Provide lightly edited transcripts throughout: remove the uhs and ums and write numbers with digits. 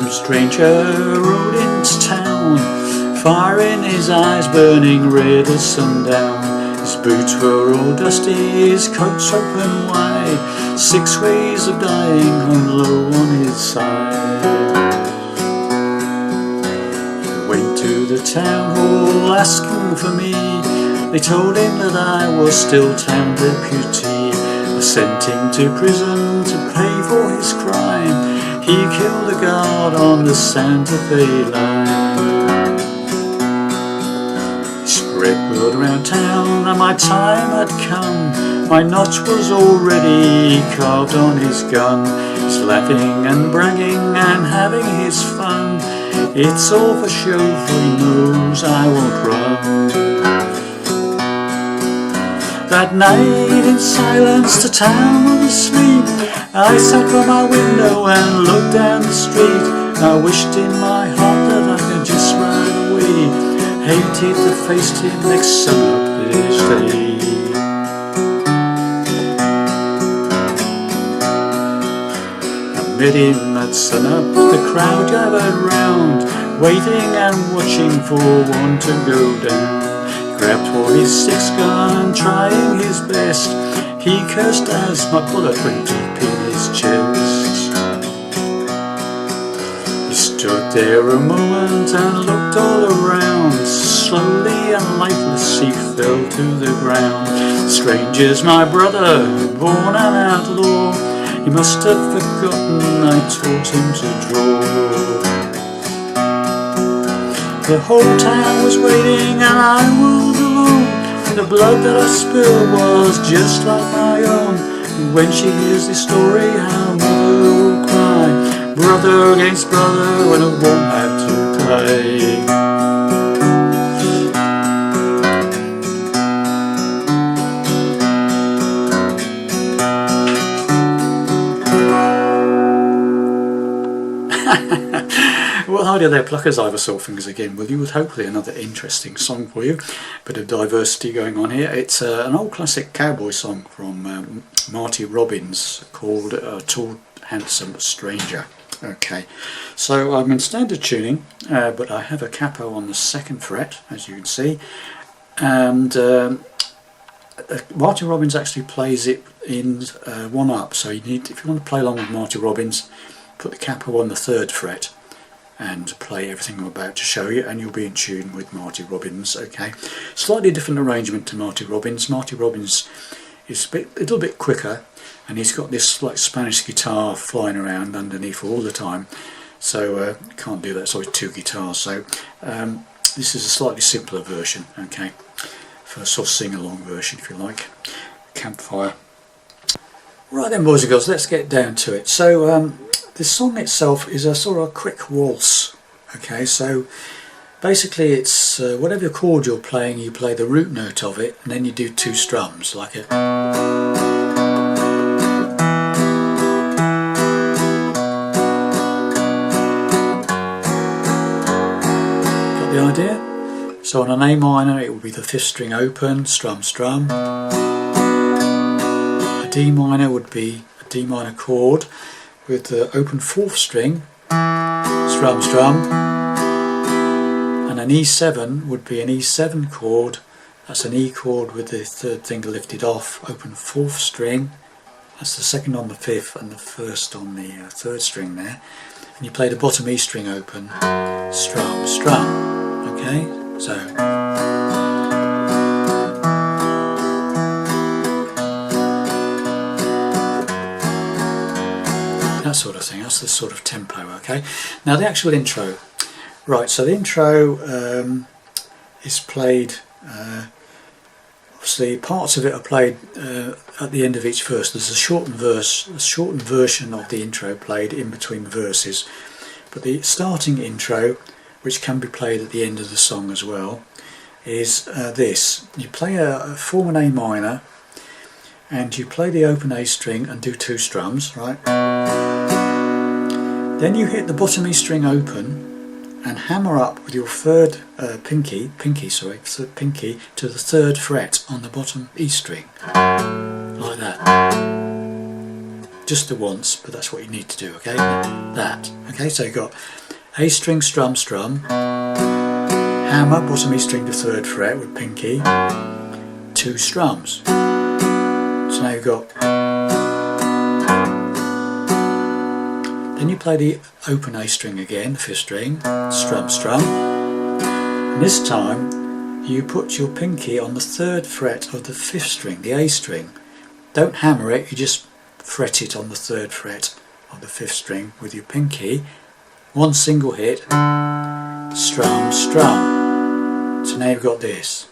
handsome stranger rode into town, fire in his eyes burning red as sundown. His boots were all dusty, his coat's open wide, 6 ways of dying hung low on his side. He went to the town hall asking for me. They told him that I was still town deputy. They sent him to prison to pay for his crime. He killed a guard on the Santa Fe line. He spread word around town that my time had come. My notch was already carved on his gun. He's laughing and bragging and having his fun. It's all for show, for he knows I won't run. That night in silence the town was asleep. I sat by my window and looked down the street. I wished in my heart that I could just ride away. Hated to face him next summer this day. I met him at sunup, the crowd gathered round, waiting and watching for one to go down. Grabbed for his 6-gun, trying his best. He cursed as my bullet went deep in his chest. He stood there a moment and looked all around. Slowly and lifeless he fell to the ground. Stranger's my brother, born an outlaw. He must have forgotten I taught him to draw. The whole town was waiting and I ruled alone. The blood that I spilled was just like my own. And when she hears this story, how mother will cry. Brother against brother when it won't have to play. Well, hi there pluckers, Ivor Sawfingers again with you with hopefully another interesting song for you. Bit of diversity going on here. It's an old classic cowboy song from Marty Robbins called Tall Handsome Stranger. Okay, so I'm in standard tuning, but I have a capo on the 2nd fret, as you can see, and Marty Robbins actually plays it in 1-up, so you need, if you want to play along with Marty Robbins, put the capo on the 3rd fret and play everything I'm about to show you, and you'll be in tune with Marty Robbins. Okay, slightly different arrangement to Marty Robbins. Marty Robbins is a little bit quicker, and he's got this like Spanish guitar flying around underneath all the time, so can't do that. So it's 2 guitars. So this is a slightly simpler version. Okay, for a sort of sing-along version, if you like, campfire. Right then, boys and girls, let's get down to it. So the song itself is a sort of quick waltz. Okay, so basically it's whatever chord you're playing, you play the root note of it, and then you do 2 strums, like a. Got the idea? So on an A minor it would be the 5th string open, strum strum. A D minor would be a D minor chord with the open 4th string, strum strum, and an E7 would be an E7 chord. That's an E chord with the 3rd finger lifted off, open 4th string. That's the 2nd on the 5th and the 1st on the 3rd string there. And you play the bottom E string open, strum strum. Okay, so. That sort of thing, that's the sort of tempo. Okay, now the actual intro. Right, so the intro is played, obviously parts of it are played at the end of each verse. There's a shortened version of the intro played in between the verses, but the starting intro, which can be played at the end of the song as well, is this. You play form an A minor, and you play the open A string and do 2 strums, right? Then you hit the bottom E string open and hammer up with your 3rd pinky to the 3rd fret on the bottom E string, like that. just the once, but that's what you need to do, okay? That, okay, so you've got A string, strum, strum, hammer, bottom E string to 3rd fret with pinky, 2 strums. So now you've got, then you play the open A string again, 5th string, strum, strum, and this time you put your pinky on the 3rd fret of the 5th string, the A string. Don't hammer it, you just fret it on the 3rd fret of the 5th string with your pinky, 1 single hit, strum, strum. So now you've got this.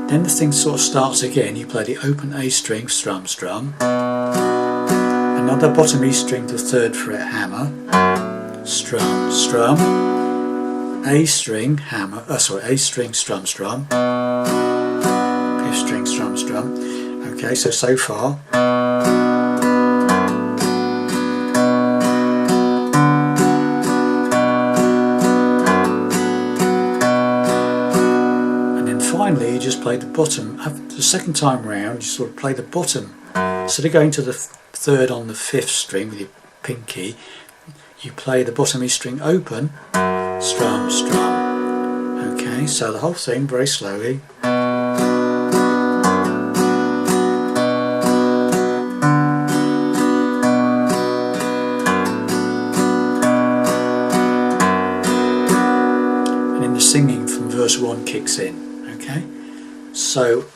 Then the thing sort of starts again. You play the open A string, strum, strum, another bottom E string to 3rd fret, hammer, strum, strum, A string, hammer, A string, strum, strum, 5th string, strum, strum. Okay, so far. And then finally you just play the bottom. The second time round you sort of play the bottom. Instead of going to the 3rd on the 5th string with your pinky, you play the bottom E string open, strum, strum. Okay, so the whole thing very slowly. And then the singing from verse 1 kicks in. Okay, so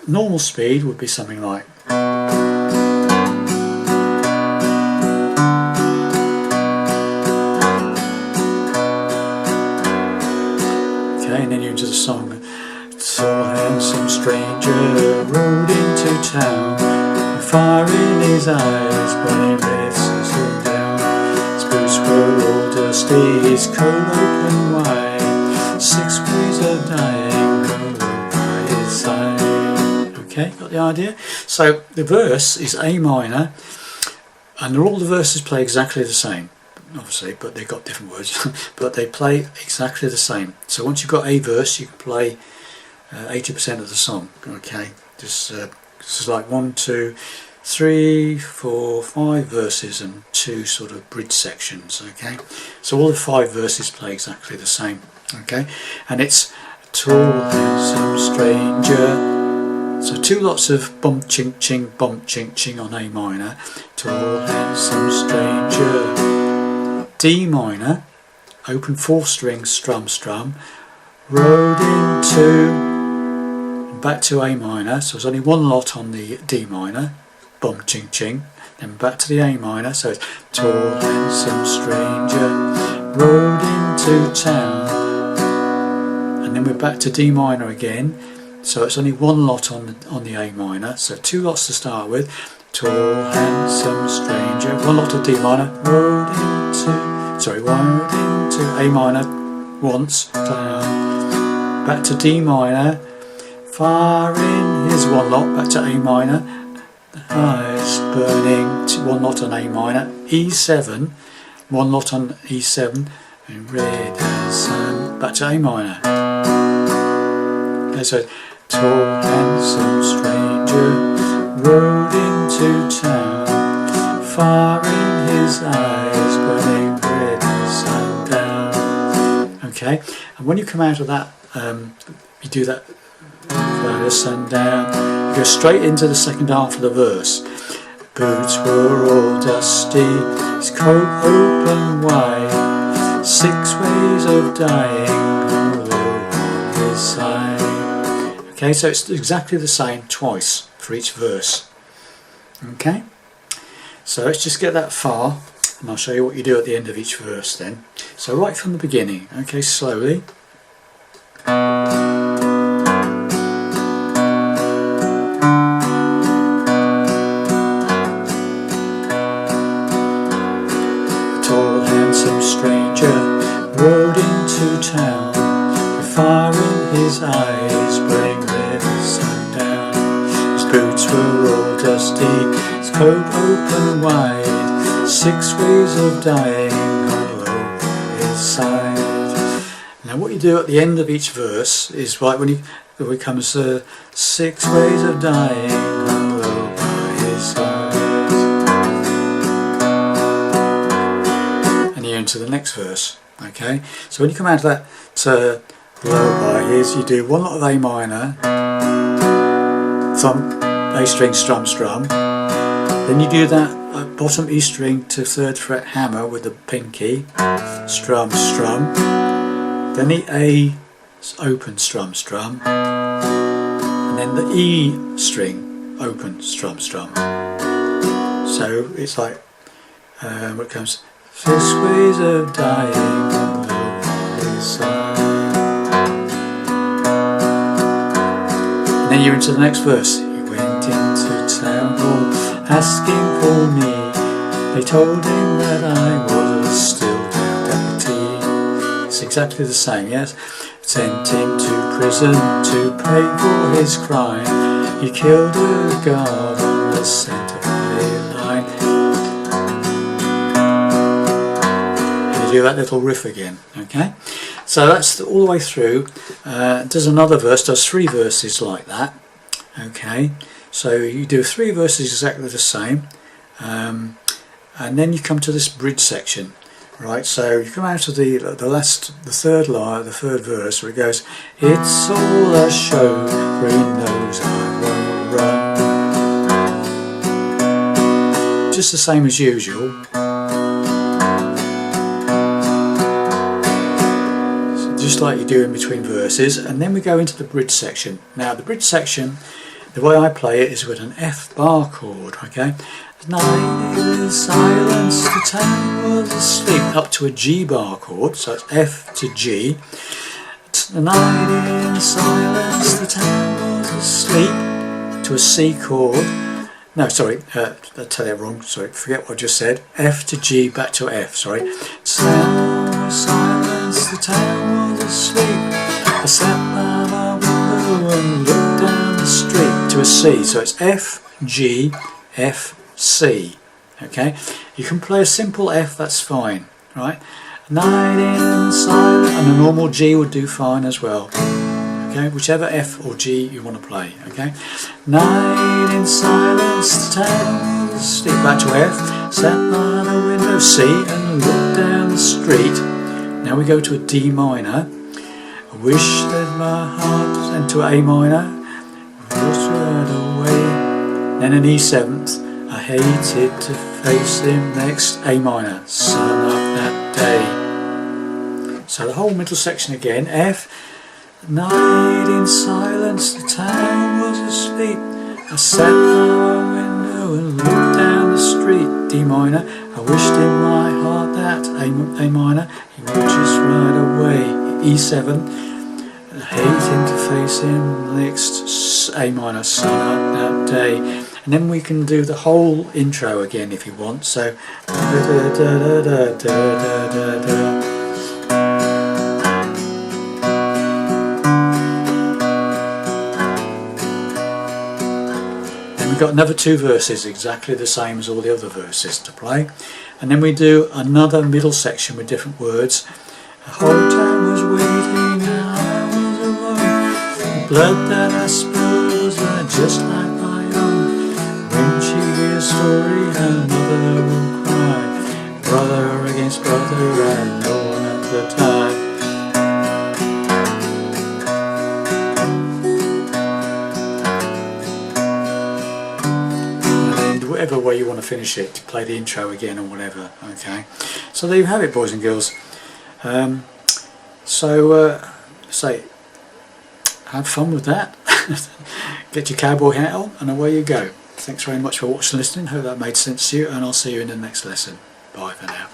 normal speed would be something like. And then you're into the song. Tall handsome stranger rode into town, with fire in his eyes, burning red, sitting down. His boots were all dusty, his coat open wide, 6 ways of dying all by his side. Okay, got the idea? So the verse is A minor, and all the verses play exactly the same. Obviously, but they've got different words, but they play exactly the same. So once you've got a verse, you can play 80% of the song. Okay, this is like 1, 2, 3, 4, 5 verses and 2 sort of bridge sections. Okay, so all the 5 verses play exactly the same. Okay, and it's tall handsome stranger. So 2 lots of bump ching ching on A minor. Tall handsome stranger. D minor, open 4th string, strum, strum, rode into, back to A minor, so there's only 1 lot on the D minor, bum ching ching, then back to the A minor, so it's tall handsome stranger, rode into town, and then we're back to D minor again, so it's only 1 lot on the A minor, so 2 lots to start with. Tall handsome stranger, 1 lot of D minor, rode into A minor once, down, back to D minor, fire in his 1 lot, back to A minor, eyes burning, 1 lot on A minor, E7, 1 lot on E7, and red as sun, back to A minor. Okay, so tall handsome stranger rode into town, fire in his eyes burning red as sundown. Okay, and when you come out of that, you do that verse sundown, you go straight into the second half of the verse. Boots were all dusty, his coat open wide, 6 ways of dying all over his side. Okay, so it's exactly the same twice for each verse. Okay, so let's just get that far and I'll show you what you do at the end of each verse then. So right from the beginning, okay, slowly. A tall handsome stranger rode into town, with fire in his eyes burning red as sundown. His boots were all dusty, his coat open wide, 6 ways of dying all over his side. Now what what you do at the end of each verse is right when it comes 6 ways of dying low by his side, and you're into the next verse. Okay, so when you come out of that low by his, you do one lot of A minor, thump, A string, strum, strum. Then you do that bottom E string to 3rd fret hammer with the pinky, strum, strum. Then the A open, strum, strum. And then the E string, open, strum, strum. So it's like, what comes, 6 ways of dying on the lonely side. And then you're into the next verse. He went into town hall asking for me. They told him that I was still their deputy. It's exactly the same, yes? Sent him to prison to pay for his crime. He killed a guard on the centre line. And you do that little riff again, okay? So that's all the way through. Does another verse, does 3 verses like that, okay? So you do 3 verses exactly the same, and then you come to this bridge section, right? So you come out of the third line, the 3rd verse, where it goes, "It's all a show, for he knows I won't run." Just the same as usual. Just like you do in between verses, and then we go into the bridge section. Now the bridge section, the way I play it is with an F bar chord, okay? The night in silence, the town was asleep, up to a G bar chord, so it's F to G. The night in silence, the town was asleep, to a C chord. No, sorry, I tell you wrong, sorry, forget what I just said. F to G, back to F, sorry. Sound of silence, the town was asleep. I sat by my window and looked down the street, to a C. So it's F, G, F, C. Okay, you can play a simple F, that's fine, right? Night in silence, and a normal G would do fine as well. Okay, whichever F or G you want to play. Okay, night in silence, the town was asleep, back to F. Sat by the window, C, and looked down the street. Now we go to a D minor. I wish that my heart, and to A minor, was right away. Then an E7th. I hated to face him next. A minor, sun up that day. So the whole middle section again. F. Night in silence, the town was asleep. I sat by my window and looked down the street. D minor. I wished in my heart that A minor, he would just ride away. E7. I hating to face him next. A minor, sun up that day. And then we can do the whole intro again if you want. So then we've got another 2 verses, exactly the same as all the other verses to play. And then we do another middle section with different words. The whole town was waiting and I was alone. The blood that I spilled was just like my own. When she hears a story, her mother will cry. Brother against brother and no one at the time. And whatever way you want to finish it, play the intro again or whatever. Okay, so there you have it, boys and girls. Say, have fun with that. Get your cowboy hat on and away you go. Thanks very much for watching and listening. Hope that made sense to you, and I'll see you in the next lesson. Bye for now.